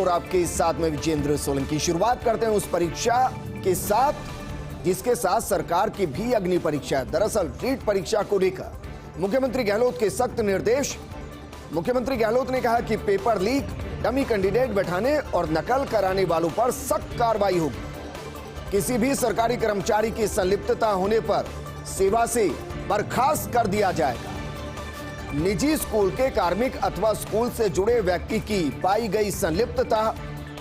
और आपके साथ में विजेंद्र सोलंकी। शुरुआत करते हैं उस परीक्षा के साथ जिसके साथ सरकार की भी अग्नि परीक्षा है। दरअसल रीट परीक्षा को लेकर मुख्यमंत्री गहलोत के सख्त निर्देश। मुख्यमंत्री गहलोत ने कहा कि पेपर लीक, डमी कैंडिडेट बैठाने और नकल कराने वालों पर सख्त कार्रवाई होगी। किसी भी सरकारी कर्मचारी की संलिप्तता होने पर सेवा से बर्खास्त कर दिया जाएगा। निजी स्कूल के कार्मिक अथवा स्कूल से जुड़े व्यक्ति की पाई गई संलिप्तता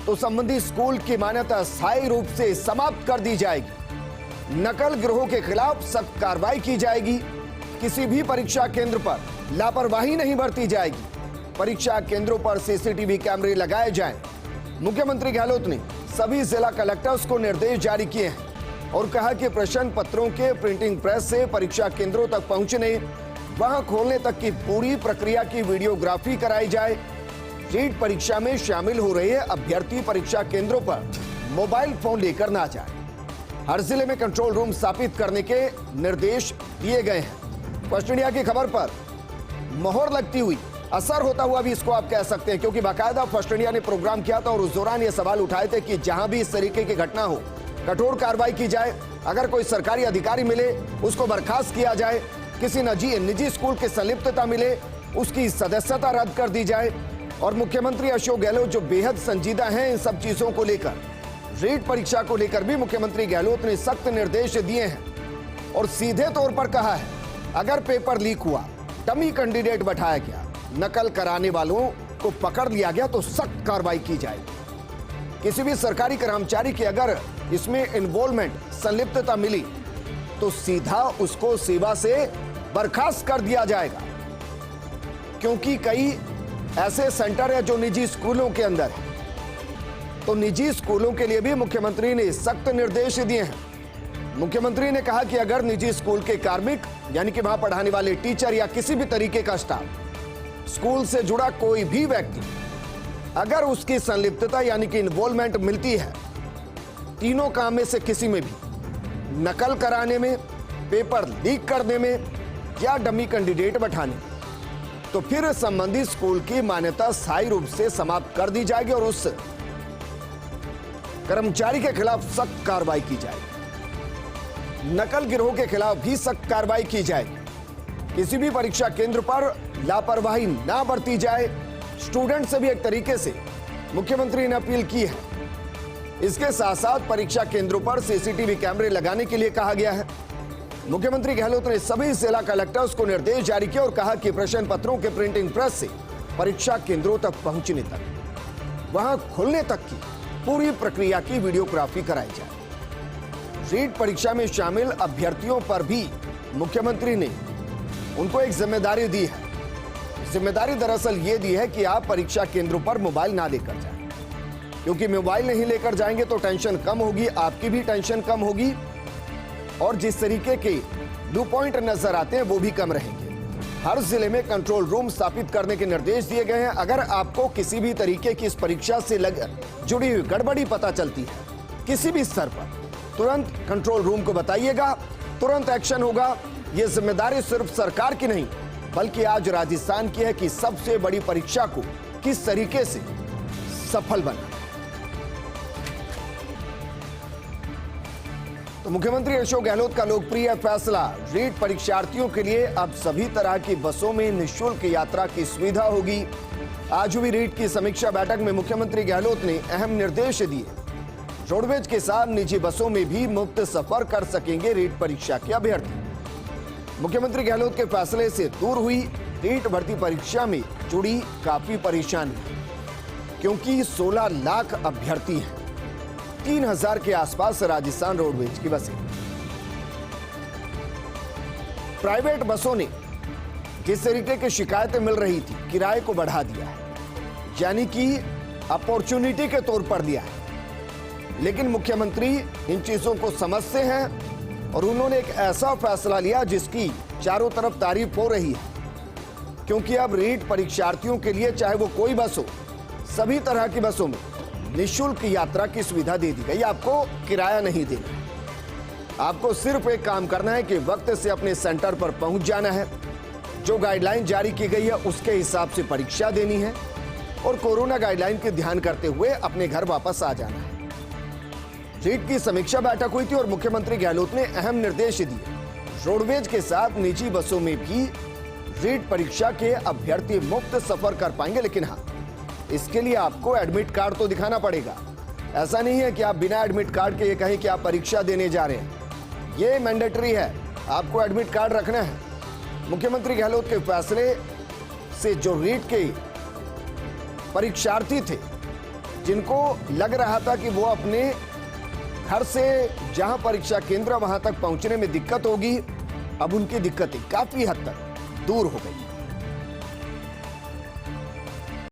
तो संबंधित स्कूल की मान्यता स्थायी रूप से समाप्त कर दी जाएगी। नकल गिरोह के खिलाफ सख्त कार्रवाई की जाएगी। किसी भी परीक्षा केंद्र पर लापरवाही नहीं बरती जाएगी। परीक्षा केंद्रों पर सीसीटीवी कैमरे लगाए जाएं। मुख्यमंत्री गहलोत ने सभी जिला कलेक्टर्स को निर्देश जारी किए हैं और कहा कि प्रश्न पत्रों के प्रिंटिंग प्रेस से परीक्षा केंद्रों तक पहुंचने, वहां खोलने तक की पूरी प्रक्रिया की वीडियोग्राफी कराई जाए। रीट परीक्षा में शामिल हो रहे अभ्यर्थी परीक्षा केंद्रों पर मोबाइल फोन लेकर ना जाए। हर जिले में कंट्रोल रूम स्थापित करने के निर्देश दिए गए हैं। फर्स्ट इंडिया की खबर पर मोहर लगती हुई, असर होता हुआ भी इसको आप कह सकते हैं, क्योंकि बाकायदा फर्स्ट इंडिया ने प्रोग्राम किया था और उस दौरान ये सवाल उठाए थे कि जहां भी इस तरीके की घटना हो कठोर कार्रवाई की जाए। अगर कोई सरकारी अधिकारी मिले उसको बर्खास्त किया जाए। किसी निजी स्कूल की संलिप्तता मिले उसकी सदस्यता रद्द कर दी जाए। और मुख्यमंत्री अशोक गहलोत जो बेहद संजीदा हैं इन सब चीजों को लेकर, रीट परीक्षा को लेकर भी मुख्यमंत्री गहलोत ने सख्त निर्देश दिए हैं और सीधे तौर पर कहा है अगर पेपर लीक हुआ, डमी कैंडिडेट बैठाया गया, नकल कराने वालों को पकड़ लिया गया तो सख्त कार्रवाई की जाएगी। किसी भी सरकारी कर्मचारी की अगर इसमें इन्वॉल्वमेंट, संलिप्तता मिली तो सीधा उसको सेवा से बर्खास्त कर दिया जाएगा। क्योंकि कई ऐसे सेंटर है जो निजी स्कूलों के अंदर है, तो निजी स्कूलों के लिए भी मुख्यमंत्री ने सख्त निर्देश दिए हैं। मुख्यमंत्री ने कहा कि अगर निजी स्कूल के कार्मिक यानी कि वहां पढ़ाने वाले टीचर या किसी भी तरीके का स्टाफ, स्कूल से जुड़ा कोई भी व्यक्ति, अगर उसकी संलिप्तता यानी कि इन्वॉल्वमेंट मिलती है तीनों काम में से किसी में भी, नकल कराने में, पेपर लीक करने में या डमी कैंडिडेट बैठाने में, तो फिर संबंधित स्कूल की मान्यता स्थायी रूप से समाप्त कर दी जाएगी और उस कर्मचारी के खिलाफ सख्त कार्रवाई की जाएगी। नकल गिरोह के खिलाफ भी सख्त कार्रवाई की जाएगी। किसी भी परीक्षा केंद्र पर लापरवाही ना बरती जाए। स्टूडेंट से भी एक तरीके से मुख्यमंत्री ने अपील की है। इसके साथ साथ परीक्षा केंद्रों पर सीसीटीवी कैमरे लगाने के लिए कहा गया है। मुख्यमंत्री गहलोत ने सभी जिला कलेक्टर्स को निर्देश जारी किया और कहा कि प्रश्न पत्रों के प्रिंटिंग प्रेस से परीक्षा केंद्रों तक पहुंचने तक, वहां खुलने तक की पूरी प्रक्रिया की वीडियोग्राफी कराई जाए। रीट परीक्षा में शामिल अभ्यर्थियों पर भी मुख्यमंत्री ने उनको एक जिम्मेदारी दी है। जिम्मेदारी दरअसल ये दी है कि आप परीक्षा केंद्रों पर मोबाइल ना लेकर जाएं, क्योंकि मोबाइल नहीं लेकर जाएंगे तो टेंशन कम होगी, आपकी भी टेंशन कम होगी और जिस तरीके के ब्लू पॉइंट नजर आते हैं वो भी कम रहेंगे। हर जिले में कंट्रोल रूम स्थापित करने के निर्देश दिए गए हैं। अगर आपको किसी भी तरीके की इस परीक्षा से जुड़ी हुई गड़बड़ी पता चलती है किसी भी स्तर पर, तुरंत कंट्रोल रूम को बताइएगा, तुरंत एक्शन होगा। ये जिम्मेदारी सिर्फ सरकार की नहीं बल्कि आज राजस्थान की है कि सबसे बड़ी परीक्षा को किस तरीके से सफल बना। तो मुख्यमंत्री अशोक गहलोत का लोकप्रिय फैसला, रीट परीक्षार्थियों के लिए अब सभी तरह की बसों में निःशुल्क यात्रा की सुविधा होगी। आज हुई रीट की समीक्षा बैठक में मुख्यमंत्री गहलोत ने अहम निर्देश दिए। रोडवेज के साथ निजी बसों में भी मुफ्त सफर कर सकेंगे रीट परीक्षा के अभ्यर्थी। मुख्यमंत्री गहलोत के फैसले से दूर हुई रीट भर्ती परीक्षा में जुड़ी काफी परेशानी, क्योंकि 16 लाख अभ्यर्थी हैं। 3000 के आसपास राजस्थान रोडवेज की बसें। प्राइवेट बसों ने जिस तरीके की शिकायतें मिल रही थी, किराए को बढ़ा दिया है, यानी कि अपॉर्चुनिटी के तौर पर दिया है। लेकिन मुख्यमंत्री इन चीजों को समझते हैं और उन्होंने एक ऐसा फैसला लिया जिसकी चारों तरफ तारीफ हो रही है, क्योंकि अब रीट परीक्षार्थियों के लिए चाहे वो कोई बस हो, सभी तरह की बसों में निःशुल्क यात्रा की सुविधा दे दी गई। आपको किराया नहीं देना, आपको सिर्फ एक काम करना है कि वक्त से अपने सेंटर पर पहुंच जाना है। जो गाइडलाइन जारी की गई है उसके हिसाब से परीक्षा देनी है। और कोरोना गाइडलाइन के ध्यान करते हुए अपने घर वापस आ जाना है। रीट की समीक्षा बैठक हुई थी और मुख्यमंत्री गहलोत ने अहम निर्देश दिए। रोडवेज के साथ निजी बसों में भी रीट परीक्षा के अभ्यर्थी मुफ्त सफर कर पाएंगे, लेकिन हाँ, इसके लिए आपको एडमिट कार्ड तो दिखाना पड़ेगा। ऐसा नहीं है कि आप बिना एडमिट कार्ड के ये कहें कि आप परीक्षा देने जा रहे हैं। ये मैंडेटरी है, आपको एडमिट कार्ड रखना है। मुख्यमंत्री गहलोत के फैसले से जो रीट के परीक्षार्थी थे, जिनको लग रहा था कि वो अपने घर से जहां परीक्षा केंद्र वहां तक पहुंचने में दिक्कत होगी, अब उनकी दिक्कतें काफी हद तक दूर हो गई।